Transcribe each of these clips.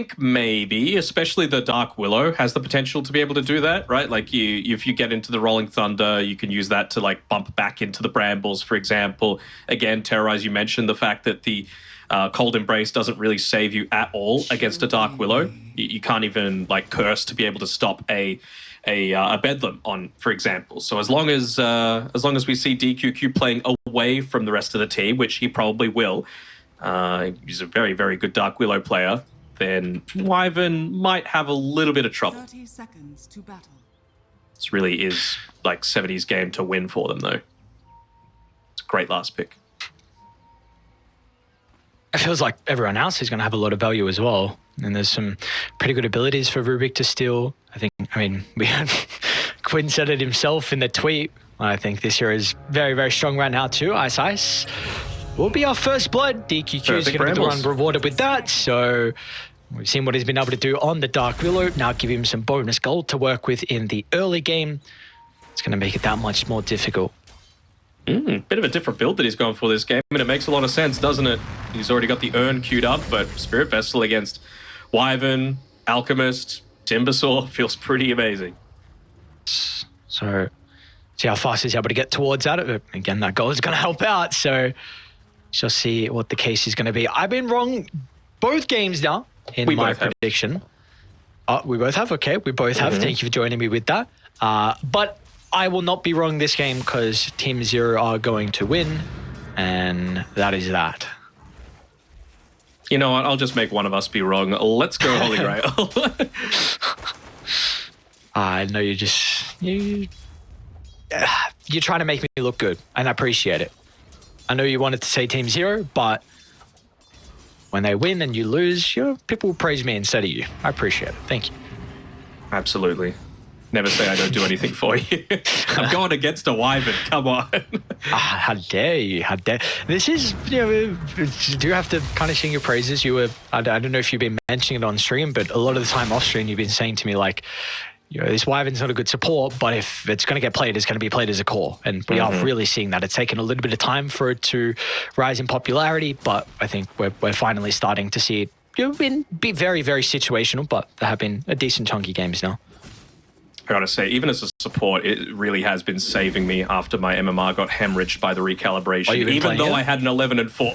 think maybe, especially the Dark Willow has the potential to be able to do that, right? Like if you get into the Rolling Thunder, you can use that to like bump back into the Brambles, for example. Again, Terrorize, you mentioned the fact that the Cold Embrace doesn't really save you at all against a Dark Willow. You can't even like curse to be able to stop a Bedlam on, for example. So as long as we see DQQ playing away from the rest of the team, which he probably will, he's a very, very good Dark Willow player, then Wyvern might have a little bit of trouble. 30 seconds to battle. This really is like 70s game to win for them, though. It's a great last pick. It feels like everyone else is going to have a lot of value as well. And there's some pretty good abilities for Rubik to steal. I mean, we had Quinn said it himself in the tweet. I think this hero is very, very strong right now too. Ice Ice will be our first blood. DQQ is going to be the one rewarded with that. So we've seen what he's been able to do on the Dark Willow. Now give him some bonus gold to work with in the early game. It's going to make it that much more difficult. Bit of a different build that he's going for this game, and it makes a lot of sense, doesn't it? He's already got the Urn queued up, but Spirit Vessel against Wyvern, Alchemist, Timbersaw feels pretty amazing. So see how fast he's able to get towards that. Again, that goal is going to help out. So shall see what the case is going to be. I've been wrong both games now in my prediction. We both have? Okay, we both have. Thank you for joining me with that. But I will not be wrong this game because Team Zero are going to win, and that is that. You know what? I'll just make one of us be wrong. Let's go Holy Grail. I know you're trying to make me look good, and I appreciate it. I know you wanted to say Team Zero, but when they win and you lose, people will praise me instead of you. I appreciate it. Thank you. Absolutely. Never say I don't do anything for you. I'm going against a Wyvern. Come on. How dare you? How dare... This is, you do have to kind of sing your praises. You were, I don't know if you've been mentioning it on stream, but a lot of the time off stream, you've been saying to me like, this Wyvern's not a good support, but if it's going to get played, it's going to be played as a core. And we are really seeing that. It's taken a little bit of time for it to rise in popularity, but I think we're finally starting to see it be very, very situational, but there have been a decent chunky games now. I gotta say, even as a support, it really has been saving me after my MMR got hemorrhaged by the recalibration. Even though I had an 11 and 4.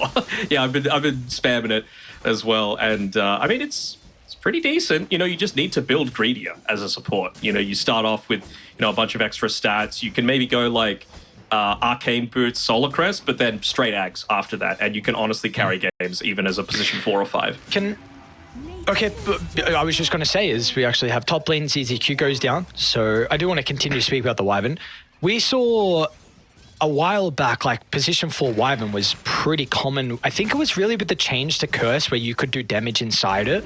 Yeah, I've been spamming it as well. And I mean, it's pretty decent. You just need to build greedier as a support. You start off with, a bunch of extra stats. You can maybe go like Arcane Boots, Solar Crest, but then straight Ags after that. And you can honestly carry games even as a position 4 or 5. Okay, but I was just going to say is we actually have top lane, ZZQ goes down. So I do want to continue to speak about the Wyvern. We saw a while back, like position 4 Wyvern was pretty common. I think it was really with the change to Curse where you could do damage inside it.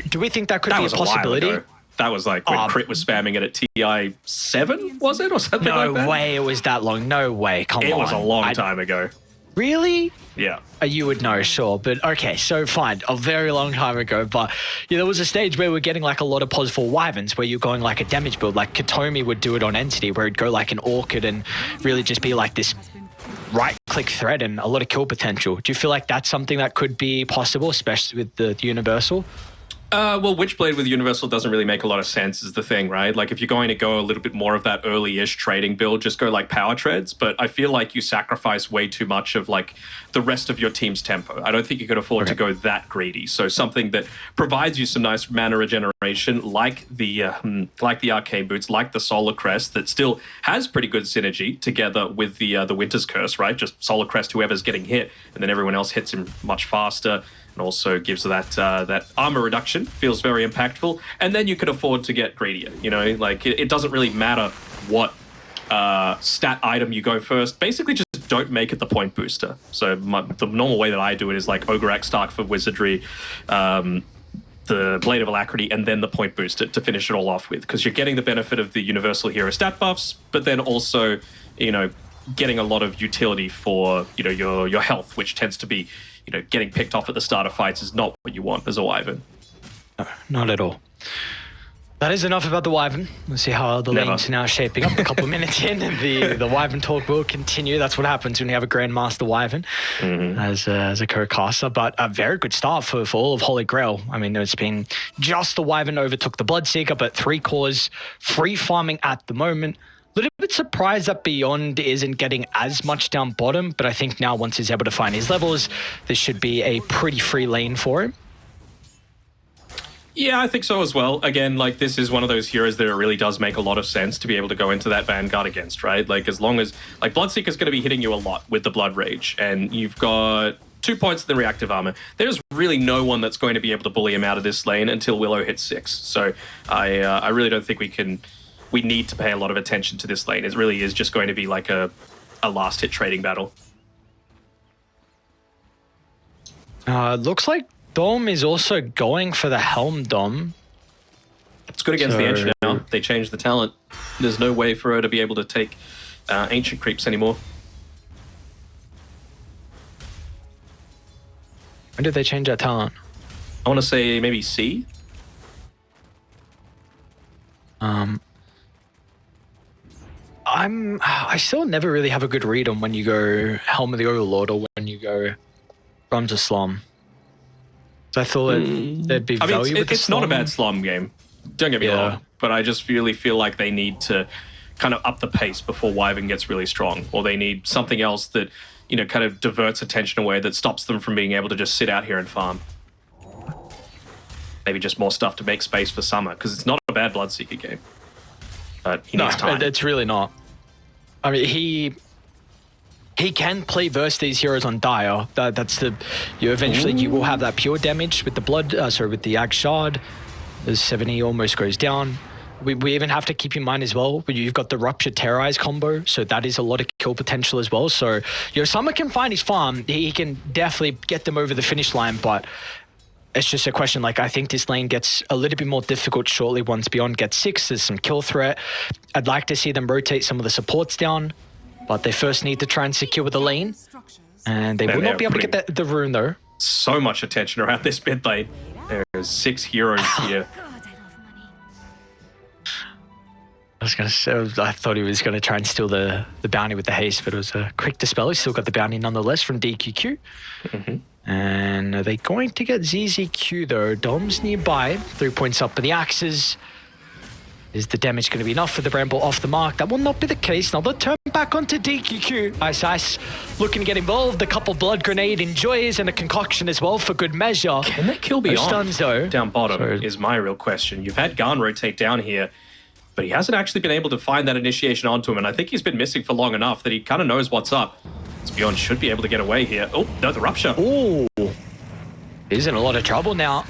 Do we think that could be a possibility? That was like when Crit was spamming it at TI 7, was it? Or something like that? No way it was that long. No way. Come on. It was a long time ago. Really? Yeah. You would know, sure. But okay, so fine. A very long time ago. But there was a stage where we're getting like a lot of pos for Wyverns where you're going like a damage build. Like Katomi would do it on Entity where it'd go like an Orchid and really just be like this right-click threat and a lot of kill potential. Do you feel like that's something that could be possible, especially with the Universal? Well, Witchblade with Universal doesn't really make a lot of sense is the thing, right? Like if you're going to go a little bit more of that early-ish trading build, just go like Power Treads. But I feel like you sacrifice way too much of like the rest of your team's tempo. I don't think you could afford to go that greedy. So something that provides you some nice mana regeneration, like the Arcane Boots, like the Solar Crest, that still has pretty good synergy together with the Winter's Curse, right? Just Solar Crest, whoever's getting hit, and then everyone else hits him much faster. And also gives that armor reduction, feels very impactful. And then you could afford to get greedier, like it doesn't really matter what stat item you go first. Basically just don't make it the point booster. So the normal way that I do it is like Ogre Axe Stark for Wizardry, the Blade of Alacrity, and then the point booster to finish it all off with. Because you're getting the benefit of the Universal Hero stat buffs, but then also, getting a lot of utility for, your health, which tends to be, getting picked off at the start of fights is not what you want as a Wyvern. No, not at all. That is enough about the Wyvern. We'll see how the lanes are now shaping up. A couple of minutes in, and the Wyvern talk will continue. That's what happens when you have a Grandmaster Wyvern as a co-caster. But a very good start for all of Holy Grail. I mean, it's been just the Wyvern overtook the Bloodseeker, but 3 cores free farming at the moment. A little bit surprised that Beyond isn't getting as much down bottom, but I think now once he's able to find his levels, this should be a pretty free lane for him. Yeah, I think so as well. Again, like, this is one of those heroes that it really does make a lot of sense to be able to go into that Vanguard against, right? Like, as long as... Like, Bloodseeker's going to be hitting you a lot with the Blood Rage, and you've got 2 points in the reactive armor. There's really no one that's going to be able to bully him out of this lane until Willow hits 6. So I really don't think we need to pay a lot of attention to this lane. It really is just going to be like a last-hit trading battle. Looks like Dom is also going for the Helm Dom. It's good against the Ancient now. They changed the talent. There's no way for her to be able to take Ancient creeps anymore. When did they change that talent? I want to say maybe C? I still never really have a good read on when you go Helm of the Overlord or when you go Drums of Slum. So I thought there'd be value with the it's not a bad Slum game. Don't get me wrong. But I just really feel like they need to kind of up the pace before Wyvern gets really strong. Or they need something else that, you know, kind of diverts attention away that stops them from being able to just sit out here and farm. Maybe just more stuff to make space for Summer, because it's not a bad Bloodseeker game. But he needs time. It's really not. I mean, he can play versus these heroes on Dire. That's the... You will have that pure damage with the blood... with the Ag Shard. The 70 almost goes down. We even have to keep in mind as well, you've got the Rupture Terrorize combo, so that is a lot of kill potential as well. So, Summer can find his farm. He can definitely get them over the finish line, but it's just a question. Like, I think this lane gets a little bit more difficult shortly once Beyond gets 6. There's some kill threat. I'd like to see them rotate some of the supports down, but they first need to try and secure the lane, and they will not be able to get the rune though. So much attention around this mid lane. There's 6 heroes here. I was going to say, I thought he was going to try and steal the bounty with the haste, but it was a quick dispel. He still got the bounty nonetheless from DQQ. And are they going to get ZZQ though? Dom's nearby, 3 points up, but the axes. Is the damage going to be enough for the Bramble off the mark? That will not be the case. Now they'll turn back onto DQQ. Ice looking to get involved. A couple blood grenade enjoys and a concoction as well for good measure. Can they kill Beyond? Stuns though. Down bottom is my real question. You've had Garn rotate down here, but he hasn't actually been able to find that initiation onto him, and I think he's been missing for long enough that he kind of knows what's up. So Beyond should be able to get away here. Oh, no, the Rupture. Ooh. He's in a lot of trouble now.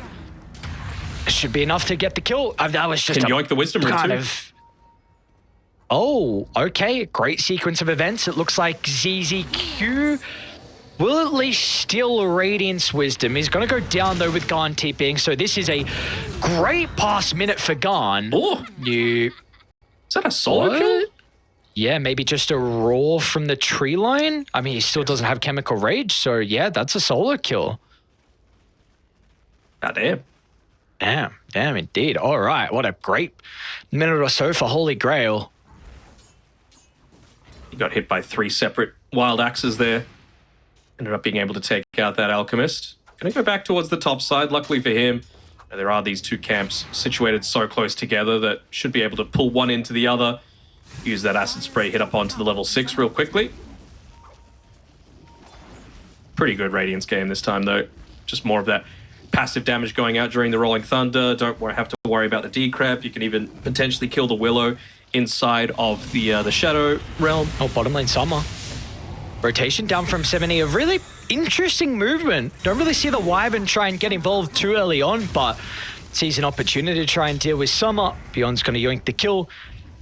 Should be enough to get the kill. That was just Can yoink the Wisdom Rune too. Oh, okay. Great sequence of events. It looks like ZZQ will at least steal Radiance Wisdom. He's going to go down though with Garn TPing. So this is a great pass minute for Garn. Oh, is that a solo kill? Yeah, maybe just a roar from the tree line. I mean, he still doesn't have Chemical Rage. So yeah, that's a solo kill. God damn. Damn indeed. All right, what a great minute or so for Holy Grail. He got hit by 3 separate wild axes there. Ended up being able to take out that Alchemist. Gonna go back towards the top side. Luckily for him, there are these 2 camps situated so close together that should be able to pull one into the other. Use that acid spray, hit up onto the level 6 real quickly. Pretty good Radiance game this time though. Just more of that passive damage going out during the Rolling Thunder. Don't have to worry about the decrep. You can even potentially kill the Willow inside of the Shadow Realm. Oh, bottom lane Summer. Rotation down from 70. A really interesting movement. Don't really see the Wyvern try and get involved too early on, but sees an opportunity to try and deal with Summer. Beyond's going to yoink the kill.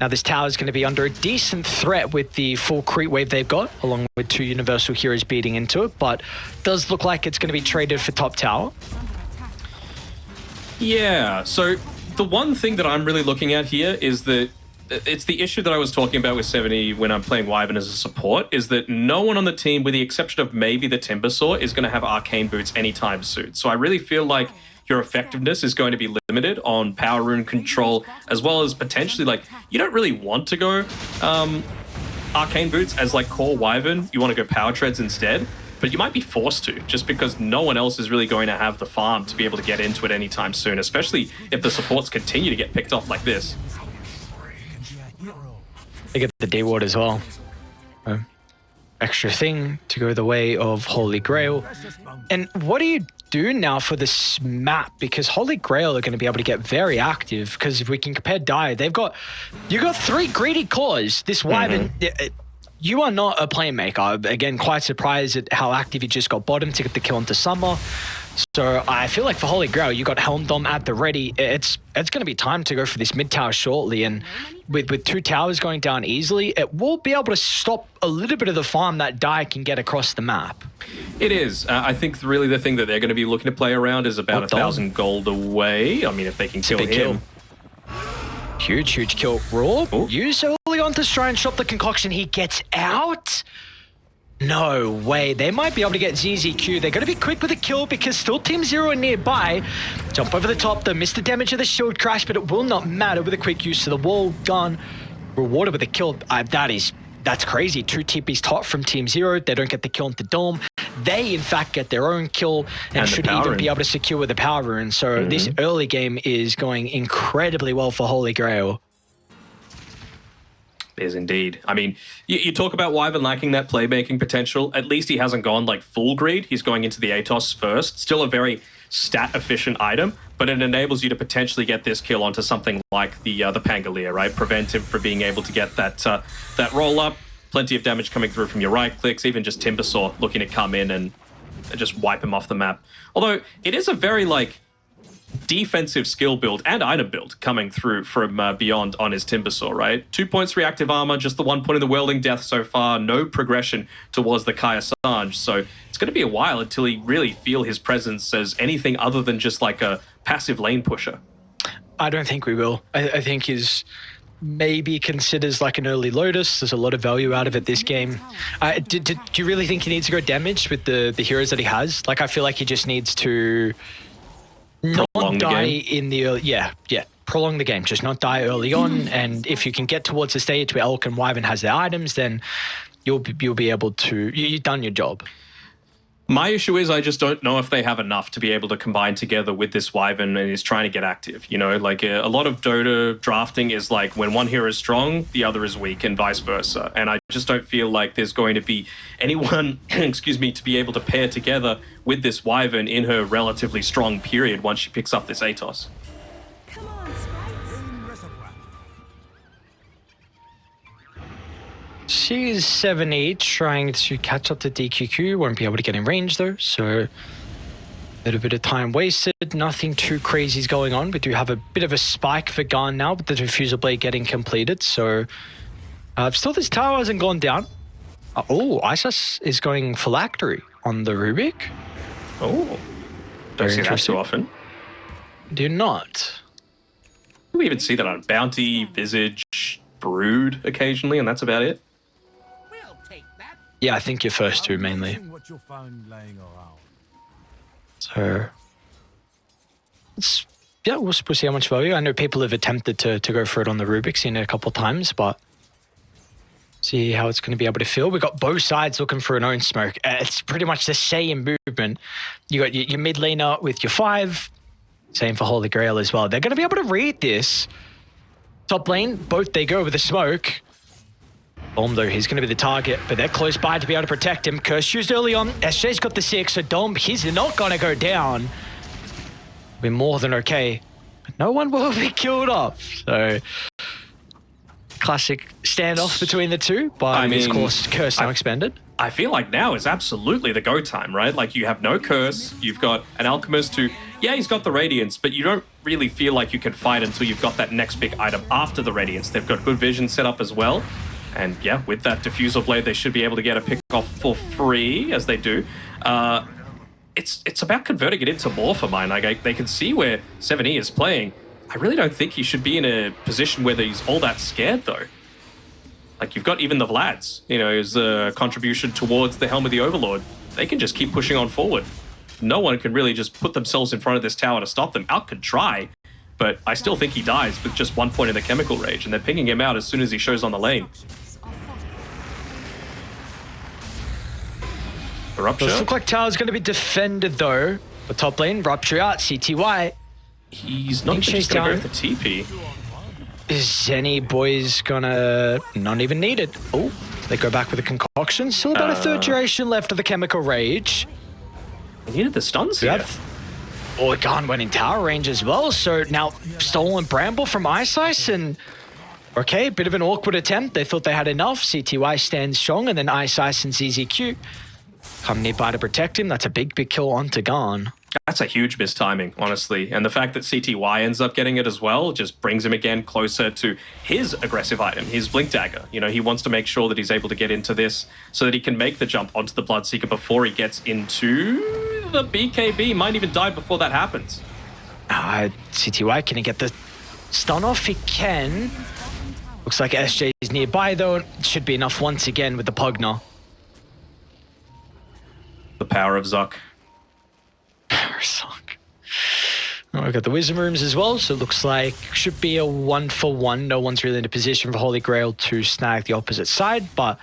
Now this tower is going to be under a decent threat with the full creep wave they've got, along with 2 Universal Heroes beating into it, but does look like it's going to be traded for top tower. Yeah, so the one thing that I'm really looking at here is that it's the issue that I was talking about with 70 when I'm playing Wyvern as a support, is that no one on the team, with the exception of maybe the Timbersaw, is going to have Arcane Boots anytime soon. So I really feel like your effectiveness is going to be limited on power rune control, as well as potentially, like, you don't really want to go Arcane Boots as like core Wyvern. You want to go Power Treads instead, but you might be forced to, just because no one else is really going to have the farm to be able to get into it anytime soon, especially if the supports continue to get picked off like this. They get the D-Ward as well. Extra thing to go the way of Holy Grail. And what do you do now for this map? Because Holy Grail are going to be able to get very active, because if we can compare Dire, you got 3 greedy claws. This Wyvern, you are not a playmaker. Again, quite surprised at how active you just got bottom to get the kill into Summer. So I feel like for Holy Grail, you got Helm Dom at the ready. It's going to be time to go for this mid tower shortly, and with 2 towers going down easily, it will be able to stop a little bit of the farm that Dire can get across the map. It is. I think really the thing that they're going to be looking to play around is about 1,000 gold away. I mean, if they can kill him. Huge kill. Raw, use early on to try and stop the concoction. He gets out. No way. They might be able to get ZZQ. They're going to be quick with a kill because still Team Zero are nearby. Jump over the top. They miss the damage of the shield crash, but it will not matter with a quick use of the wall gun. Rewarded with a kill. That's crazy. 2 TPs top from Team Zero. They don't get the kill into Dome. They, in fact, get their own kill and should even be able to secure with the power rune. So this early game is going incredibly well for Holy Grail. Is indeed. I mean, you talk about Wyvern lacking that playmaking potential. At least he hasn't gone like full greed. He's going into the Atos first. Still a very stat efficient item, but it enables you to potentially get this kill onto something like the Pangolier, right? Prevent him from being able to get that roll up. Plenty of damage coming through from your right clicks. Even just Timbersaw looking to come in and just wipe him off the map. Although it is a very like defensive skill build and item build coming through from Beyond on his Timbersaw, right? 2 points reactive armor, just the 1 point in the Whirling Death so far, no progression towards the Kaya Sange, so it's going to be a while until he really feel his presence as anything other than just like a passive lane pusher. I don't think we will. I think he's maybe considers like an early Lotus. There's a lot of value out of it this game. Do you really think he needs to go damaged with the heroes that he has? Like, I feel like he just needs to not die in the early, prolong the game, just not die early on. And if you can get towards the stage where Elk and Wyvern has their items, then you'll be able to, you've done your job. My issue is I just don't know if they have enough to be able to combine together with this Wyvern and he's trying to get active. You know, like a lot of Dota drafting is like when one hero is strong, the other is weak and vice versa. And I just don't feel like there's going to be anyone, excuse me, to be able to pair together with this Wyvern in her relatively strong period once she picks up this Atos. Come on, sprites. She's 7-8, trying to catch up to DQQ. Won't be able to get in range though, so a little bit of time wasted. Nothing too crazy is going on. We do have a bit of a spike for Garn now, but the Diffuser Blade getting completed. So still this tower hasn't gone down. Isis is going phylactery on the Rubik. Oh, don't see that too often. Do not. We even see that on Bounty, Visage, Brood occasionally, and that's about it. Yeah, I think your first 2 mainly. So, we'll see how much value. I know people have attempted to go for it on the Rubik, seen it a couple of times, but see how it's going to be able to feel. We've got both sides looking for an own smoke. It's pretty much the same movement. You got your mid laner with your 5. Same for Holy Grail as well. They're going to be able to read this. Top lane, both they go with the smoke. Dom, though, he's going to be the target, but they're close by to be able to protect him. Curse used early on. SJ's got the 6, so Dom, he's not going to go down. We're more than okay. But no one will be killed off. So, classic standoff between the two, but of course, Curse now expended. I feel like now is absolutely the go time, right? Like, you have no Curse, you've got an Alchemist who, yeah, he's got the Radiance, but you don't really feel like you can fight until you've got that next big item after the Radiance. They've got good vision set up as well. And yeah, with that Diffusal Blade, they should be able to get a pick off for free, as they do. It's about converting it into more for mine. Like, they can see where 7E is playing. I really don't think he should be in a position where he's all that scared, though. Like, you've got even the Vlads, you know, as a contribution towards the Helm of the Overlord. They can just keep pushing on forward. no one can really just put themselves in front of this tower to stop them. Alk could try, but I still think he dies with just 1 point in the chemical rage, and they're pinging him out as soon as he shows on the lane. The Rupture. Does look like tower's going to be defended though. The top lane, Rupture out, CTY. He's not even just going to go with the TP. Is any boys gonna not even need it? Oh, they go back with a concoction. Still about a third duration left of the chemical rage. They needed the stuns here. Organ went in tower range as well, so now stolen Bramble from Ice Ice, and okay, bit of an awkward attempt. They thought they had enough. CTY stands strong, and then Ice Ice and ZZQ come nearby to protect him. That's a big kill onto Garn. That's a huge mistiming, honestly. And the fact that CTY ends up getting it as well just brings him again closer to his aggressive item, his Blink Dagger. You know, he wants to make sure that he's able to get into this so that he can make the jump onto the Bloodseeker before he gets into the BKB. Might even die before that happens. CTY, can he get the stun off? He can. Looks like SJ is nearby, though. It should be enough once again with the Pugna. The power of Zuck. Oh, we've got the Wisdom Rooms as well, so it looks like should be a 1-for-1. No one's really in a position for Holy Grail to snag the opposite side, but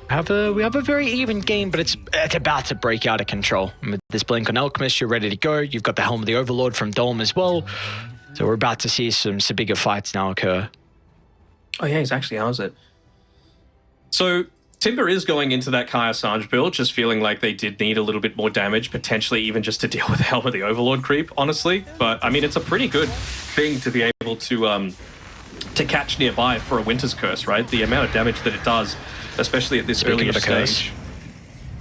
we have a very even game, but it's about to break out of control. With this Blink on Alchemist, you're ready to go. You've got the Helm of the Overlord from Dome as well, so we're about to see some bigger fights now occur. Oh yeah, he's actually how's it? So Timber is going into that Kai Assange build, just feeling like they did need a little bit more damage, potentially even just to deal with the Helm of the Overlord creep, honestly. But, I mean, it's a pretty good thing to be able to catch nearby for a Winter's Curse, right? The amount of damage that it does, especially at this earlier stage.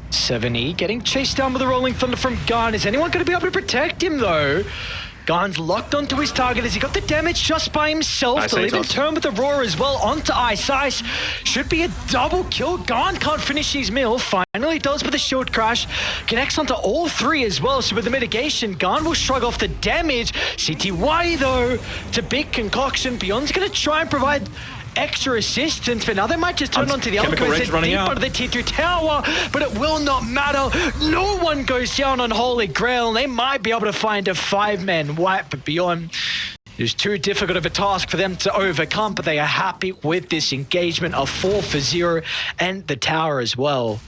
7E getting chased down with the Rolling Thunder from Garn. Is anyone going to be able to protect him, though? Garn's locked onto his target as he got the damage just by himself. They'll even turn with the Roar as well onto Ice Ice. Should be a double kill. Garn can't finish his meal. Finally does with a shield crash. Connects onto all three as well. So with the mitigation, Garn will shrug off the damage. CTY though, to big concoction. Beyond's going to try and provide extra assistance, but now they might just turn onto the Alchemist deep under the T2 tower, but it will not matter. No one goes down on Holy Grail, and they might be able to find a 5-man wipe, but Beyond is too difficult of a task for them to overcome, but they are happy with this engagement of 4-for-0 and the tower as well.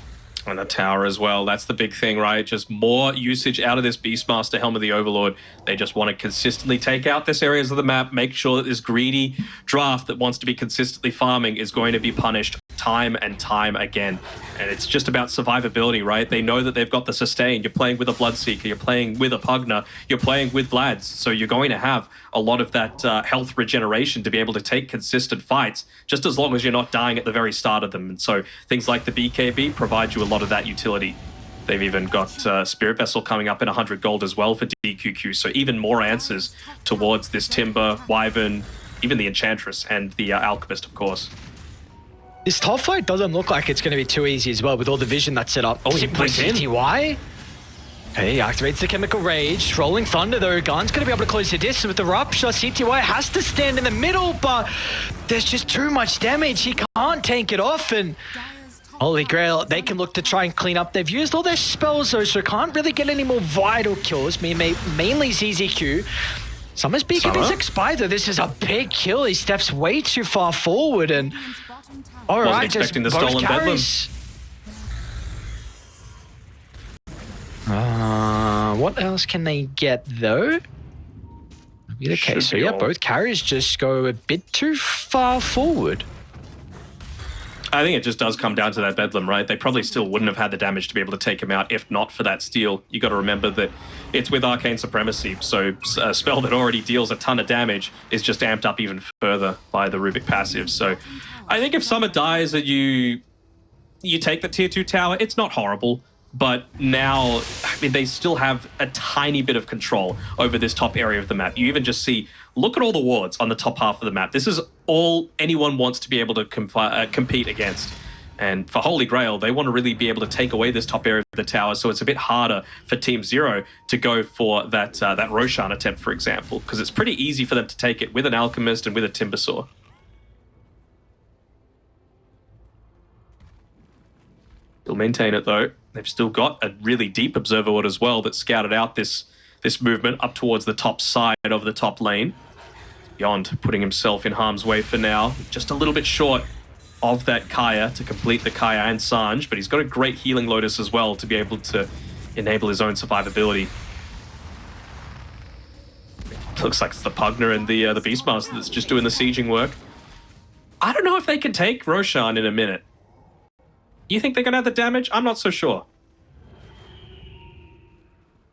And the tower as well. That's the big thing, right? Just more usage out of this Beastmaster Helm of the Overlord. They just want to consistently take out this areas of the map, make sure that this greedy draft that wants to be consistently farming is going to be punished time and time again. And it's just about survivability, right? They know that they've got the sustain. You're playing with a Bloodseeker, you're playing with a Pugna, you're playing with Vlads. So you're going to have a lot of that health regeneration to be able to take consistent fights, just as long as you're not dying at the very start of them. And so things like the BKB provide you a lot of that utility. They've even got Spirit Vessel coming up in 100 gold as well for DQQ. So even more answers towards this Timber, Wyvern, even the Enchantress, and the Alchemist, of course. This top fight doesn't look like it's going to be too easy as well with all the vision that's set up. Oh, he plays in. CTY. Okay, he activates the Chemical Rage. Rolling Thunder though, Garn's going to be able to close the distance with the Rupture. CTY has to stand in the middle, but there's just too much damage. He can't tank it off, and Holy Grail, they can look to try and clean up. They've used all their spells though, so can't really get any more vital kills. Mainly ZZQ. Summer's BKB's expired though. This is a big kill. He steps way too far forward, and all right, wasn't expecting the stolen Bedlam. What else can they get though? Be the case. So yeah, both carries just go a bit too far forward. I think it just does come down to that Bedlam, right? They probably still wouldn't have had the damage to be able to take him out if not for that steal. You got to remember that it's with Arcane Supremacy, so a spell that already deals a ton of damage is just amped up even further by the Rubik passive. So I think if Summer dies and you take the tier 2 tower, it's not horrible. But now, I mean, they still have a tiny bit of control over this top area of the map. You even just see, look at all the wards on the top half of the map. This is all anyone wants to be able to compete against. And for Holy Grail, they want to really be able to take away this top area of the tower, so it's a bit harder for Team Zero to go for that Roshan attempt, for example, because it's pretty easy for them to take it with an Alchemist and with a Timbersaw. They'll maintain it, though. They've still got a really deep observer ward as well that scouted out this movement up towards the top side of the top lane. Beyond putting himself in harm's way for now. Just a little bit short of that Kaya to complete the Kaya and Sanj, but he's got a great healing Lotus as well to be able to enable his own survivability. Looks like it's the Pugner and the Beastmaster that's just doing the sieging work. I don't know if they can take Roshan in a minute. You think they're going to have the damage? I'm not so sure.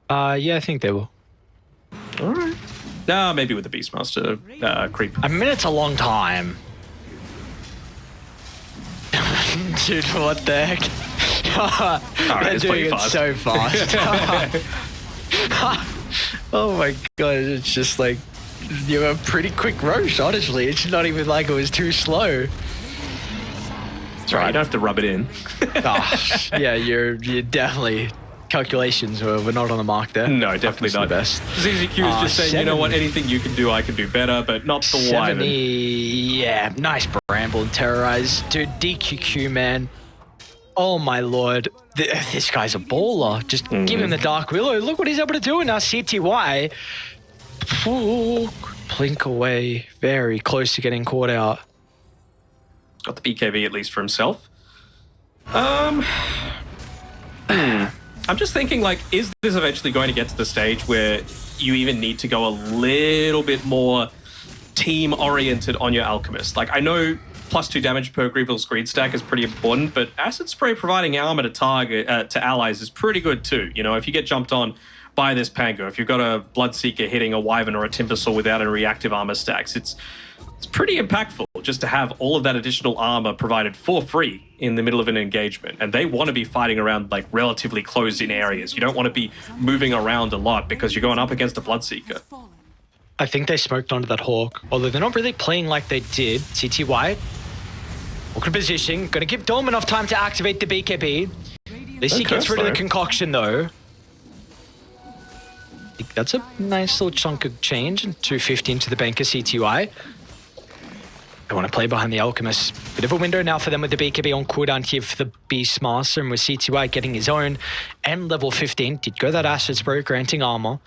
Yeah, I think they will. All right. Nah, maybe with the Beastmaster creep. A minute's a long time. Dude, what the heck? All right, They're it's doing pretty it fast. so fast. Oh my god, it's just like, you're a pretty quick Roche, honestly. It's not even like it was too slow. That's right, you don't have to rub it in. Yeah, you're definitely... Calculations were not on the mark there. No, definitely not. The best. ZZQ is just saying, you know what, anything you can do, I can do better, but not the 70, Wyvern. yeah, nice Bramble and Terrorize. Dude, DQQ, man. Oh my lord. This guy's a baller. Just give him the Dark Willow. Look what he's able to do in our CTY. Ooh, blink away. Very close to getting caught out. Got the BKB at least for himself. I'm just thinking, like, is this eventually going to get to the stage where you even need to go a little bit more team-oriented on your Alchemist? Like, I know +2 damage per Grievous Screed stack is pretty important, but Acid Spray providing armor to target to allies is pretty good too. You know, if you get jumped on by this Pango, if you've got a Bloodseeker hitting a Wyvern or a Timbersaw without a reactive armor stacks, it's pretty impactful just to have all of that additional armor provided for free in the middle of an engagement. And they want to be fighting around like relatively closed in areas. You don't want to be moving around a lot because you're going up against a Bloodseeker. I think they smoked onto that Hawk, although they're not really playing like they did. CTY, awkward position, gonna give Dome enough time to activate the BKB. At least he gets rid of the concoction though. I think that's a nice little chunk of change, and 250 into the banker CTY. They want to play behind the Alchemist. Bit of a window now for them with the BKB on cooldown here for the Beastmaster, and with CTY getting his own and level 15. Did go that Acid Spray, granting armor.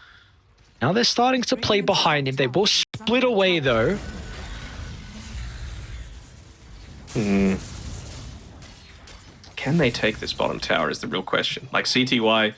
Now they're starting to play behind him. They will split away though. Can they take this bottom tower is the real question. Like CTY,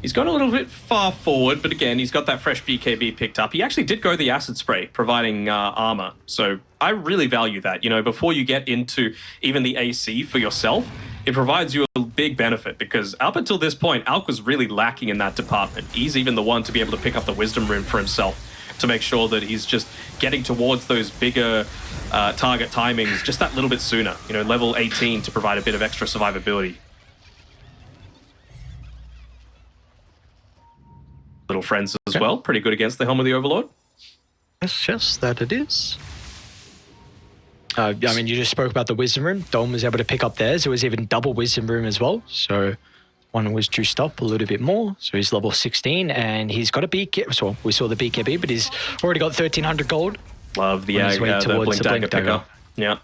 he's gone a little bit far forward, but again, he's got that fresh BKB picked up. He actually did go the Acid Spray, providing armor. So I really value that. You know, before you get into even the AC for yourself, it provides you a big benefit because up until this point, Alk was really lacking in that department. He's even the one to be able to pick up the Wisdom Rune for himself to make sure that he's just getting towards those bigger target timings just that little bit sooner. You know, level 18 to provide a bit of extra survivability. Little friends as well, pretty good against the Helm of the Overlord. Yes, that it is. I mean, you just spoke about the Wisdom Room. Dome was able to pick up theirs. It was even double Wisdom Room as well. So one was juiced up a little bit more. So he's level 16 and he's got a BKB. So we saw the BKB, but he's already got 1300 gold. Love the Blink Dagger picker. Yeah.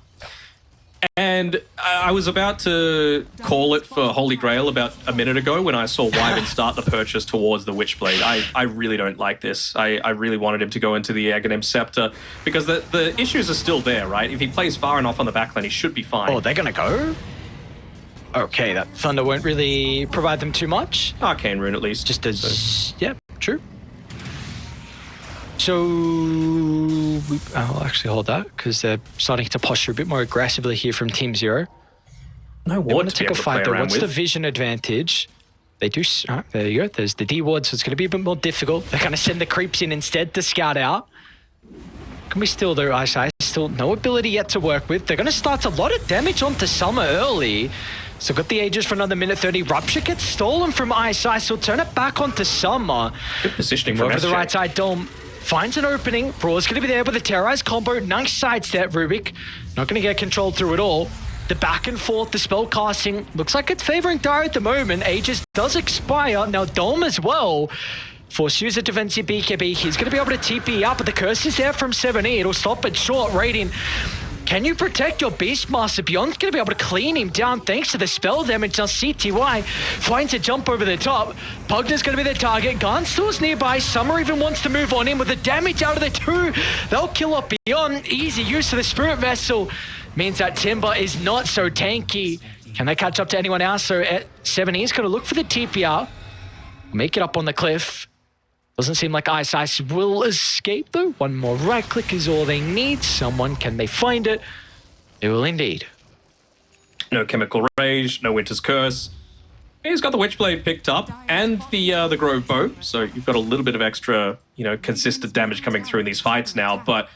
And I was about to call it for Holy Grail about a minute ago when I saw Wyvern start the purchase towards the Witchblade. I really don't like this. I really wanted him to go into the Aghanim Scepter because the issues are still there, right? If he plays far enough on the backline, he should be fine. Oh, they're going to go? Okay, that Thunder won't really provide them too much. Arcane Rune at least. Just as... Yeah, true. So I'll actually hold that because they're starting to posture a bit more aggressively here from Team Zero. No ward they want to take be a able fight to though. play around What's with. the vision advantage? They do. There you go. There's the D ward, so it's going to be a bit more difficult. They're going to send the creeps in instead to scout out. Can we steal their eyesight? Still no ability yet to work with. They're going to start a lot of damage onto Summer early. So got the Aegis for another minute 30. Rupture gets stolen from Eyesight, so turn it back onto Summer. Good positioning from Over the SJ. right side, Dome finds an opening. Brawl's going to be there with a Terrorize combo. Nice sidestep, Rubik. Not going to get controlled through it all. The back and forth, the spell casting. Looks like it's favoring Dire at the moment. Aegis does expire. Now Dome as well. Force user defensive BKB. He's going to be able to TP up, but the curse is there from 7E. It'll stop it short. Raiden Can you protect your Beastmaster? Beyond's going to be able to clean him down thanks to the spell damage on CTY. Finds a jump over the top. Pugner's going to be the target. Garnstor's nearby. Summer even wants to move on in with the damage out of the 2. They'll kill off Beyond. Easy use of the Spirit Vessel means that Timber is not so tanky. Can they catch up to anyone else? So at 7, he's going to look for the TPR. Make it up on the cliff. Doesn't seem like Ice will escape though. One more right click is all they need. Someone, can they find it? They will indeed. No Chemical Rage, no Winter's Curse. He's got the Witchblade picked up and the Grove Bow, so you've got a little bit of extra, consistent damage coming through in these fights now, but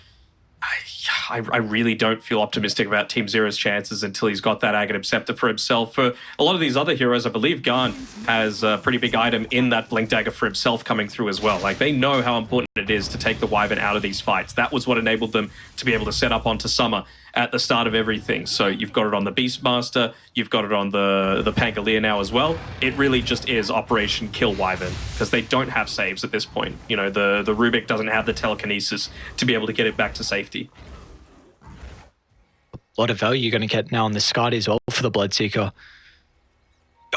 I really don't feel optimistic about Team Zero's chances until he's got that Aghanim Scepter for himself. For a lot of these other heroes, I believe Garn has a pretty big item in that Blink Dagger for himself coming through as well. Like, they know how important it is to take the Wyvern out of these fights. That was what enabled them to be able to set up onto Summer at the start of everything. So you've got it on the Beastmaster, you've got it on the Pangolier now as well. It really just is Operation Kill Wyvern, because they don't have saves at this point. The Rubik doesn't have the telekinesis to be able to get it back to safety. A lot of value you're going to get now on the Scotty as well for the Bloodseeker.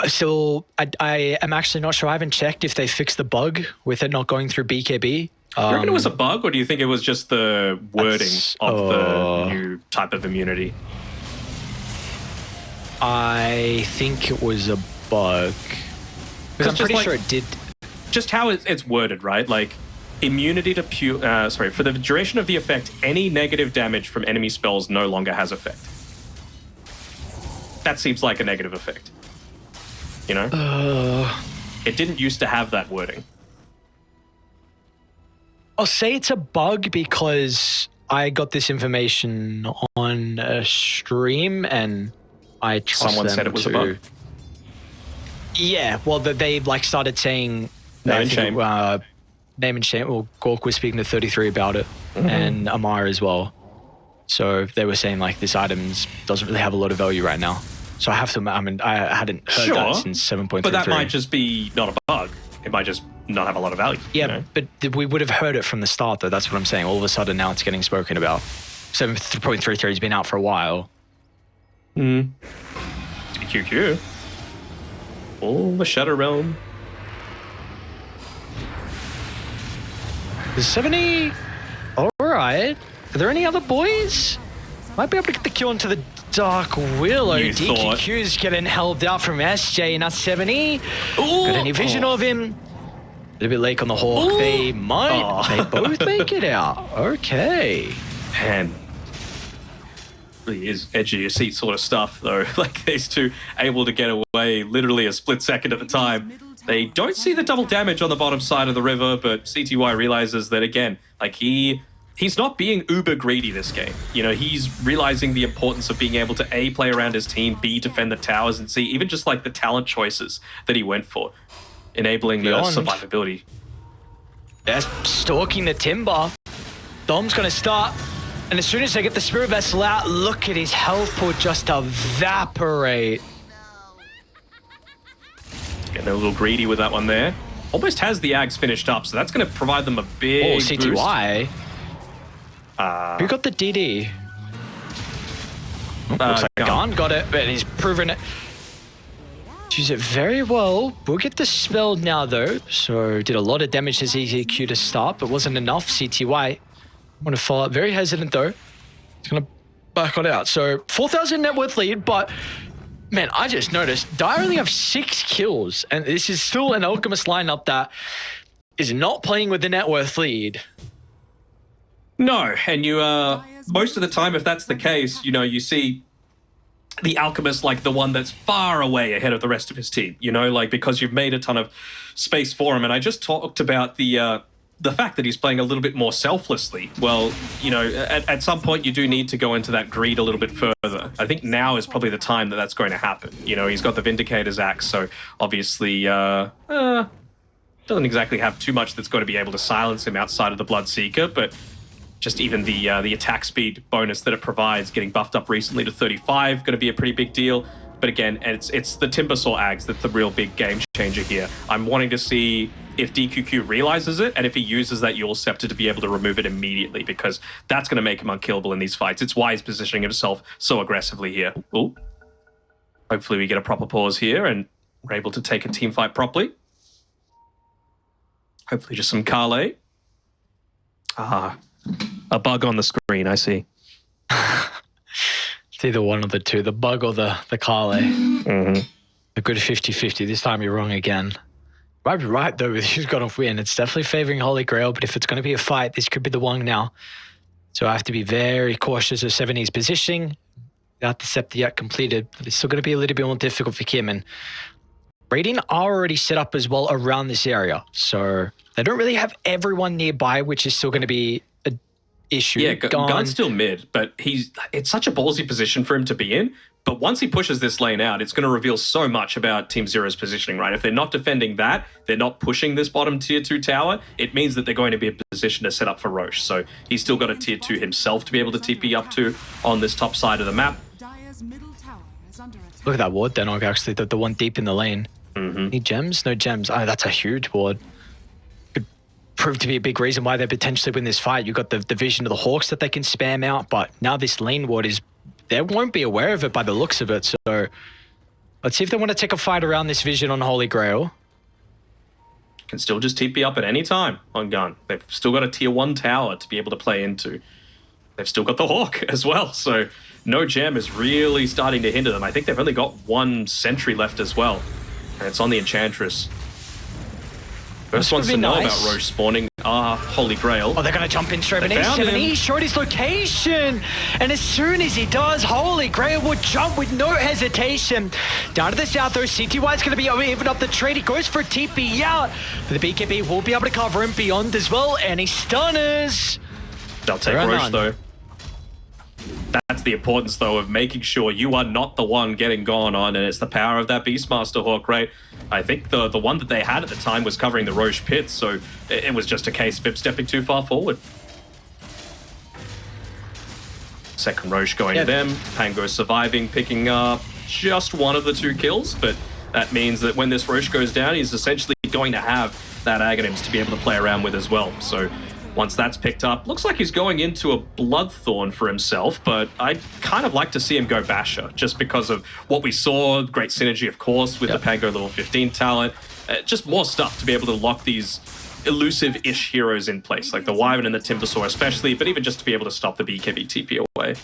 So I am actually not sure. I haven't checked if they fixed the bug with it not going through BKB. Do you reckon it was a bug, or do you think it was just the wording of the new type of immunity? I think it was a bug. Because I'm pretty sure it did. Just how it's worded, right? Like, immunity to for the duration of the effect, any negative damage from enemy spells no longer has effect. That seems like a negative effect. It didn't used to have that wording. I'll say it's a bug because I got this information on a stream and I trust Someone them said it was to... a bug. Yeah, well, they started saying... Name and shame. Name and shame. Well, Gork was speaking to 33 about it, and Amar as well. So they were saying like this item doesn't really have a lot of value right now. So I have to. I hadn't heard that since 7.33. But that might just be not a bug. It might just not have a lot of value. Yeah, but we would have heard it from the start, though. That's what I'm saying. All of a sudden now it's getting spoken about. 7.33 has been out for a while. QQ. Oh, the Shadow Realm. Is 70... Alright. Are there any other boys? Might be able to get the kill into the Dark Willow. DQQ's getting held out from SJ, and that's 70. Got any vision of him? A little bit late on the Hawk. They might. They both make it out. Okay. Man. Really is edge of your seat sort of stuff, though. Like, these two able to get away literally a split second at a time. They don't see the double damage on the bottom side of the river, but CTY realizes that, again, like, he's not being uber greedy this game. He's realizing the importance of being able to A, play around his team, B, defend the towers, and C, even just like the talent choices that he went for, enabling the survivability. They're stalking the Timber. Dom's going to start, and as soon as they get the Spirit Vessel out, look at his health pool just evaporate. Getting a little greedy with that one there. Almost has the Ags finished up, so that's going to provide them a big boost. CTY. Who got the DD? Looks like Garn got it, but he's proven it. Use it very well. We'll get the spell now, though. So did a lot of damage to ZZQ to start, but wasn't enough. CTY. I'm going to follow up. Very hesitant, though. He's going to back on out. So 4,000 net worth lead, but... Man, I just noticed Dire only have 6 kills, and this is still an Alchemist lineup that is not playing with the net worth lead. No, and you most of the time, if that's the case, you see the Alchemist like the one that's far away ahead of the rest of his team. Like, because you've made a ton of space for him. And I just talked about the fact that he's playing a little bit more selflessly. Well, at some point you do need to go into that greed a little bit further. I think now is probably the time that that's going to happen. He's got the Vindicator's axe, so obviously doesn't exactly have too much that's going to be able to silence him outside of the Bloodseeker, but just even the attack speed bonus that it provides, getting buffed up recently to 35, going to be a pretty big deal. But again, it's the Timbersaw Ags that's the real big game changer here. I'm wanting to see if DQQ realizes it, and if he uses that Yule Scepter to be able to remove it immediately, because that's going to make him unkillable in these fights. It's why he's positioning himself so aggressively here. Ooh. Hopefully we get a proper pause here and we're able to take a team fight properly. Hopefully just some Kale. Ah, a bug on the screen, I see. It's either one of the two, the bug or the Kale. A good 50-50. This time you're wrong again. Might be right, though, with who's going to win. It's definitely favoring Holy Grail, but if it's going to be a fight, this could be the one now. So I have to be very cautious of 70's positioning. Without the scepter yet completed, but it's still going to be a little bit more difficult for Kim. And Radiant are already set up as well around this area. So they don't really have everyone nearby, which is still going to be an issue. Yeah, Gun's still mid, but it's such a ballsy position for him to be in. But once he pushes this lane out, it's going to reveal so much about Team Zero's positioning, right? If they're not defending that, they're not pushing this bottom tier 2 tower, it means that they're going to be in position to set up for Roche. So he's still got a tier 2 himself to be able to TP up to on this top side of the map. Look at that ward, Denog, actually, the one deep in the lane. Any gems? No gems. Oh, that's a huge ward. Could prove to be a big reason why they potentially win this fight. You've got the vision of the Hawks that they can spam out, but now this lane ward is... They won't be aware of it by the looks of it, so let's see if they want to take a fight around this vision on Holy Grail. Can still just TP up at any time on Gun. They've still got a tier 1 tower to be able to play into. They've still got the Hawk as well, so no gem is really starting to hinder them. I think they've only got one sentry left as well, and it's on the Enchantress. First wants to know about Roche spawning Holy Grail. Oh, they're going to jump in straight in. 7 He showed his location. And as soon as he does, Holy Grail will jump with no hesitation. Down to the south, though, CTY is going to be even up the trade. He goes for a TP out. But the BKB will be able to cover him beyond as well. And he stunners. They'll take Roche, though. That's the importance, though, of making sure you are not the one getting gone on, and it's the power of that Beastmaster Hawk, right? I think the one that they had at the time was covering the Roche pit, so it was just a case of him stepping too far forward. Second Roche going to them. Pango surviving, picking up just one of the 2 kills, but that means that when this Roche goes down, he's essentially going to have that Aghanims to be able to play around with as well. So once that's picked up, looks like he's going into a Bloodthorn for himself, but I'd kind of like to see him go Basher, just because of what we saw, great synergy, of course, with the Pango level 15 talent. Just more stuff to be able to lock these elusive-ish heroes in place, like the Wyvern and the Timbersaw especially, but even just to be able to stop the BKB TP away.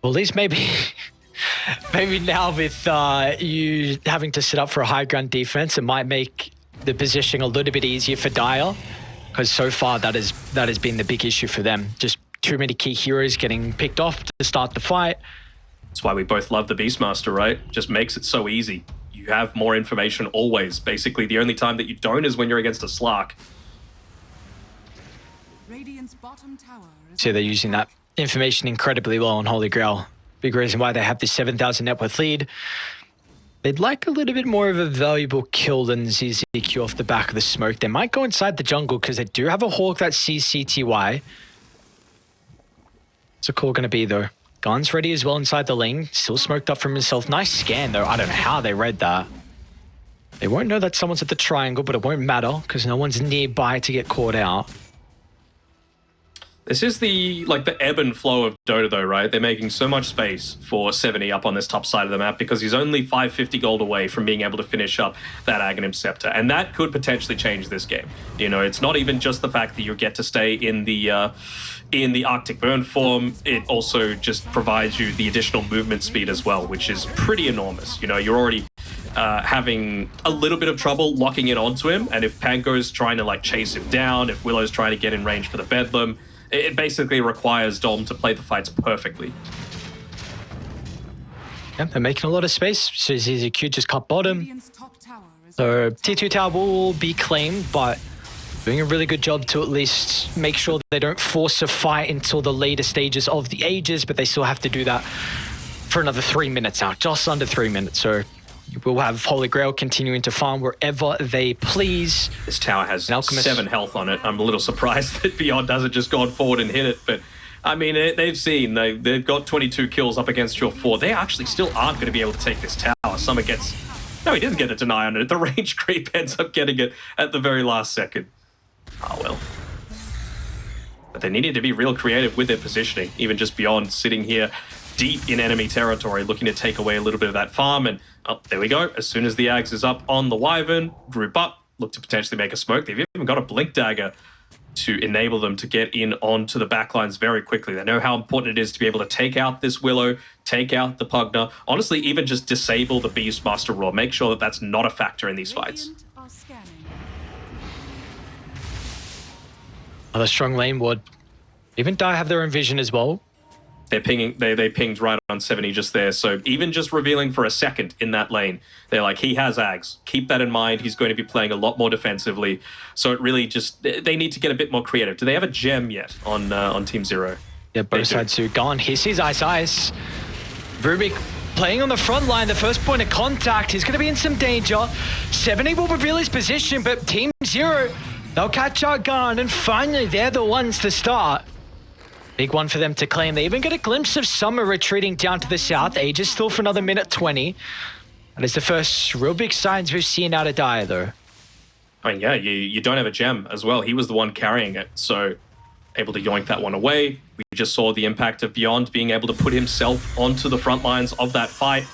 Well, at least maybe now with you having to set up for a high ground defense, it might make the positioning a little bit easier for Dire, because so far that has been the big issue for them. Just too many key heroes getting picked off to start the fight. That's why we both love the Beastmaster, right? Just makes it so easy. You have more information always. Basically, the only time that you don't is when you're against a Slark. So they're using that information incredibly well on Holy Grail. Big reason why they have this 7,000 net worth lead. They'd like a little bit more of a valuable kill than ZZQ off the back of the smoke. They might go inside the jungle because they do have a Hawk that sees CTY. What's the call going to be, though? Gun's ready as well inside the lane. Still smoked up from himself. Nice scan, though. I don't know how they read that. They won't know that someone's at the triangle, but it won't matter because no one's nearby to get caught out. This is the ebb and flow of Dota, though, right? They're making so much space for 70 up on this top side of the map because he's only 550 gold away from being able to finish up that Aghanim Scepter, and that could potentially change this game. You know, it's not even just the fact that you get to stay in the Arctic Burn form. It also just provides you the additional movement speed as well, which is pretty enormous. You know, you're already having a little bit of trouble locking in onto him, and if Pango's trying to chase him down, if Willow's trying to get in range for the Bedlam, it basically requires Dom to play the fights perfectly. Yeah, they're making a lot of space. So ZZQ just cut bottom. So T2 tower will be claimed, but doing a really good job to at least make sure they don't force a fight until the later stages of the ages, but they still have to do that for another 3 minutes now, just under 3 minutes. So we'll have Holy Grail continuing to farm wherever they please. This tower has 7 health on it. I'm a little surprised that Beyond hasn't just gone forward and hit it, but I mean, they've seen, they've got 22 kills up against your 4. They actually still aren't going to be able to take this tower. Summer gets... No, he didn't get a deny on it. The range creep ends up getting it at the very last second. Oh, well. But they needed to be real creative with their positioning, even just beyond sitting here deep in enemy territory, looking to take away a little bit of that farm. And, oh, there we go. As soon as the Ags is up on the Wyvern, group up, look to potentially make a smoke. They've even got a Blink Dagger to enable them to get in onto the backlines very quickly. They know how important it is to be able to take out this Willow, take out the Pugna, honestly, even just disable the Beastmaster Roar. Make sure that that's not a factor in these fights. Another strong lane ward. Even Die have their own vision as well. They're pinging, they pinged right on 70 just there. So even just revealing for a second in that lane, they're like, he has Ags. Keep that in mind. He's going to be playing a lot more defensively. So it really just, they need to get a bit more creative. Do they have a gem yet on Team Zero? Yeah, both sides are gone. He sees Ice. Rubik playing on the front line, the first point of contact. He's going to be in some danger. 70 will reveal his position, but Team Zero, they'll catch our gun, and finally they're the ones to start. Big one for them to claim. They even get a glimpse of Summer retreating down to the south. Age is still for another minute 20. That is the first real big signs we've seen out of Dire, though. I mean, yeah, you don't have a gem as well. He was the one carrying it, so able to yoink that one away. We just saw the impact of Beyond being able to put himself onto the front lines of that fight,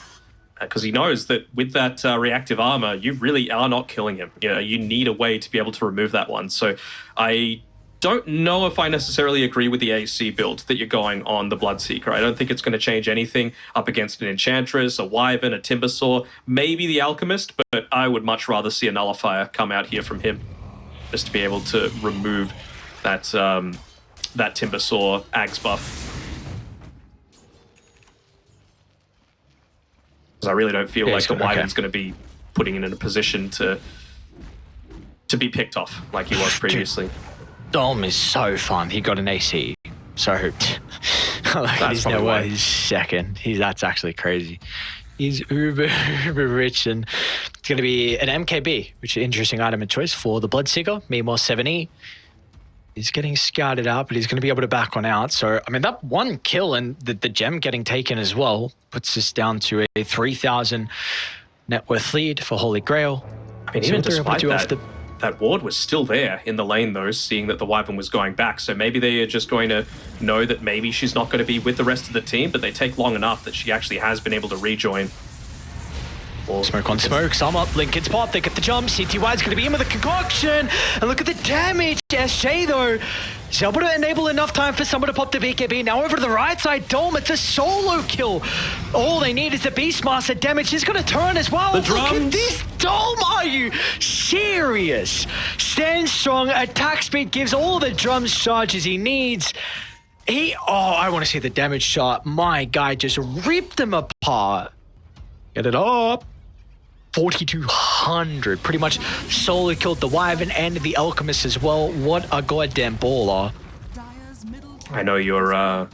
because he knows that with that reactive armor, you really are not killing him. You know, you need a way to be able to remove that one. So I don't know if I necessarily agree with the AC build that you're going on the Bloodseeker. I don't think it's going to change anything up against an Enchantress, a Wyvern, a Timbersaw, maybe the Alchemist, but I would much rather see a Nullifier come out here from him just to be able to remove that that Timbersaw Ags buff. Because I really don't feel like the Wyvern's going to be putting it in a position to be picked off like he was previously. Dom is so fun. He got an AC. So he's nowhere. He's second. That's actually crazy. He's uber rich, and it's going to be an MKB, which is an interesting item of choice for the Bloodseeker. Meanwhile, 70. He's getting scouted out, but he's going to be able to back one out. So, I mean, that one kill and the gem getting taken as well puts us down to a 3,000 net worth lead for Holy Grail. I mean, even despite that ward was still there in the lane, though, seeing that the Wyvern was going back. So maybe they are just going to know that maybe she's not going to be with the rest of the team, but they take long enough that she actually has been able to rejoin. Smoke on smoke, some up, Lincoln's pop, they get the jump, CTY's going to be in with a concoction, and look at the damage. SJ, though, is able to enable enough time for someone to pop the BKB. Now over to the right side, Dome, it's a solo kill. All they need is the Beastmaster damage. He's going to turn as well. The drums. Look at this, Dome, are you serious? Stands strong, attack speed, gives all the drums charges he needs. I want to see the damage shot. My guy just ripped them apart. Get it up. 4,200. Pretty much solo killed the Wyvern and the Alchemist as well. What a goddamn baller. I know your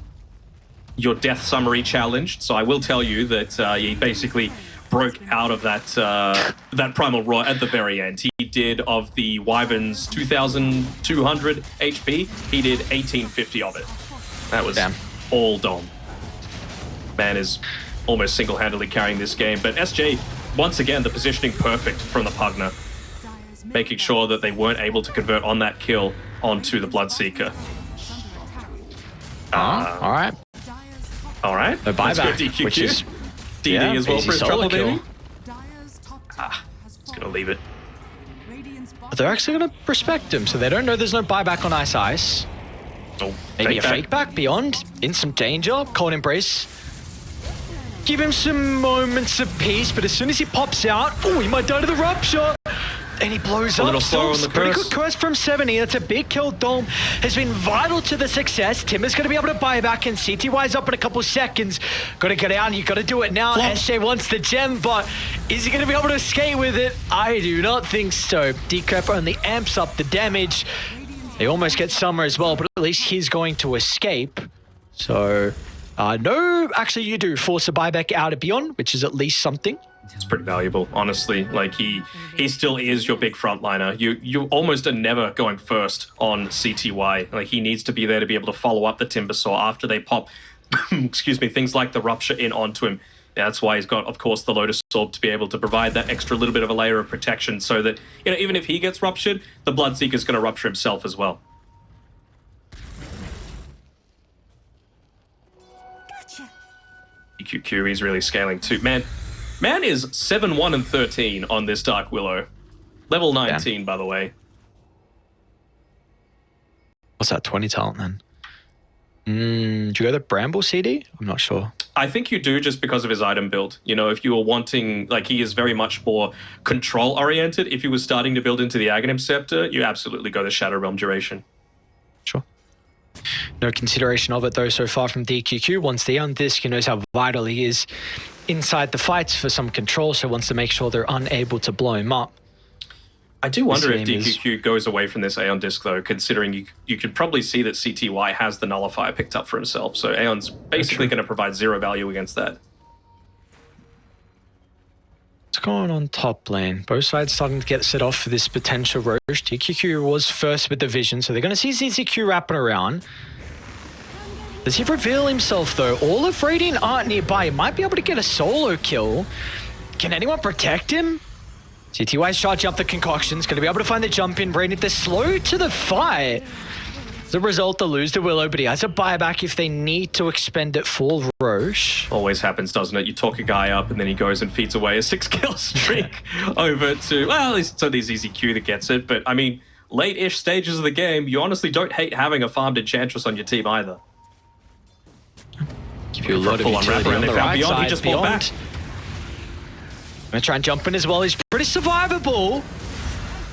death summary challenged, so I will tell you that he basically broke out of that Primal Roar at the very end. He did, of the Wyvern's 2,200 HP, he did 1,850 of it. That was all Dom. Man is almost single-handedly carrying this game, but SJ, once again, the positioning perfect from the Pugna, making sure that they weren't able to convert on that kill onto the Bloodseeker. All right. The buyback, which is DD as well for his trouble, kill. He's gonna leave it. But they're actually gonna respect him, so they don't know there's no buyback on Ice. Oh, maybe a fake back beyond, in some danger, cold embrace. Give him some moments of peace, but as soon as he pops out, he might die to the rupture. And he blows up. Pretty good curse from 70. That's a big kill. Dome has been vital to the success. Tim is going to be able to buy back, and CTY's up in a couple seconds. Got to get out. You got to do it now. SJ wants the gem, but is he going to be able to skate with it? I do not think so. Decrep only amps up the damage. They almost get Summer as well, but at least he's going to escape. So, no, actually you do force a buyback out of Beyond, which is at least something. It's pretty valuable, honestly. Like he still is your big frontliner. You almost are never going first on CTY. Like he needs to be there to be able to follow up the Timber Saw after they pop, excuse me, things like the Rupture in onto him. That's why he's got, of course, the Lotus Orb to be able to provide that extra little bit of a layer of protection so that, you know, even if he gets ruptured, the Bloodseeker's going to rupture himself as well. Gotcha. EQQ, he's really scaling too. Man is 7-1 and 13 on this Dark Willow. Level 19, by the way. What's that 20 talent then? Do you go the Bramble CD? I'm not sure. I think you do just because of his item build. You know, if you were wanting, like, he is very much more control-oriented. If you were starting to build into the Aghanim Scepter, you absolutely go the Shadow Realm duration. Sure. No consideration of it, though, so far from DQQ. Once they on this, he knows how vital he is inside the fights for some control, so wants to make sure they're unable to blow him up. I do wonder if DQQ goes away from this Aeon disc, though, considering you could probably see that CTY has the Nullifier picked up for himself, so Aeon's basically going to provide zero value against that. What's going on top lane? Both sides starting to get set off for this potential roche. DQQ was first with the vision, so they're going to see ZZQ wrapping around. Does he reveal himself, though? All of Radiant aren't nearby. He might be able to get a solo kill. Can anyone protect him? CTY's charging up the concoctions, going to be able to find the jump in. Radiant, they're slow to the fight. As a result, they lose the Willow, but he has a buyback if they need to expend it for Roche. Always happens, doesn't it? You talk a guy up and then he goes and feeds away a 6-kill streak over to, well, at least it's only ZZQ that gets it. But I mean, late-ish stages of the game, you honestly don't hate having a farmed Enchantress on your team either. Give you a lot of utility on the right side. He just pulled back. Gonna try and jump in as well. He's pretty survivable.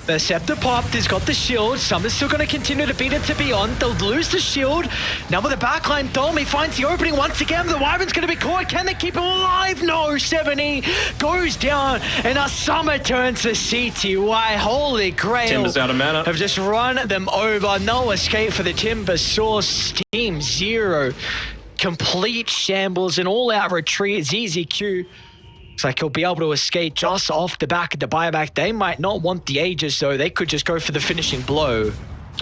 The Scepter popped, he's got the shield. Summer's still going to continue to beat it to Beyond. They'll lose the shield. Now with the backline Dome, he finds the opening once again. The Wyvern's going to be caught. Can they keep him alive? No, 70 goes down. And now Summer turns to CTY. Holy Grail. Timber's out of mana. Have just run them over. No escape for the Timber Source. Team 0. Complete shambles and all-out retreat. ZZQ. Looks like he'll be able to escape just off the back of the buyback. They might not want the Aegis, though. They could just go for the finishing blow.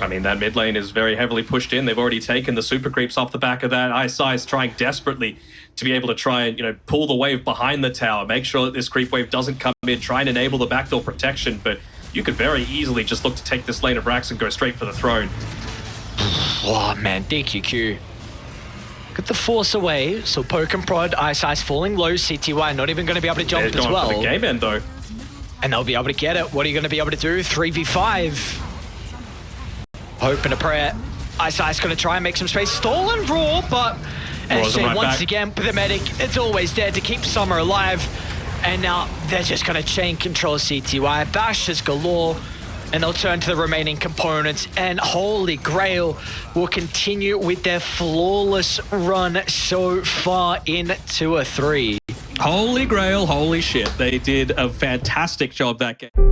I mean, that mid lane is very heavily pushed in. They've already taken the super creeps off the back of that. ISI is trying desperately to be able to try and, you know, pull the wave behind the tower, make sure that this creep wave doesn't come in, try and enable the backdoor protection. But you could very easily just look to take this lane of Rax and go straight for the throne. Oh, man, DQQ. Get the force away, so poke and prod, ISI's falling low, CTY not even going to be able to jump as well. For the game end, though. And they'll be able to get it. What are you going to be able to do? 3v5. Hope and a prayer. ISI's going to try and make some space. Stolen Raw, but SJ once again, with the medic, it's always there to keep Summer alive. And now they're just going to chain control CTY. Bashes galore. And they'll turn to the remaining components, and Holy Grail will continue with their flawless run so far into a 3. Holy Grail, holy shit. They did a fantastic job that game.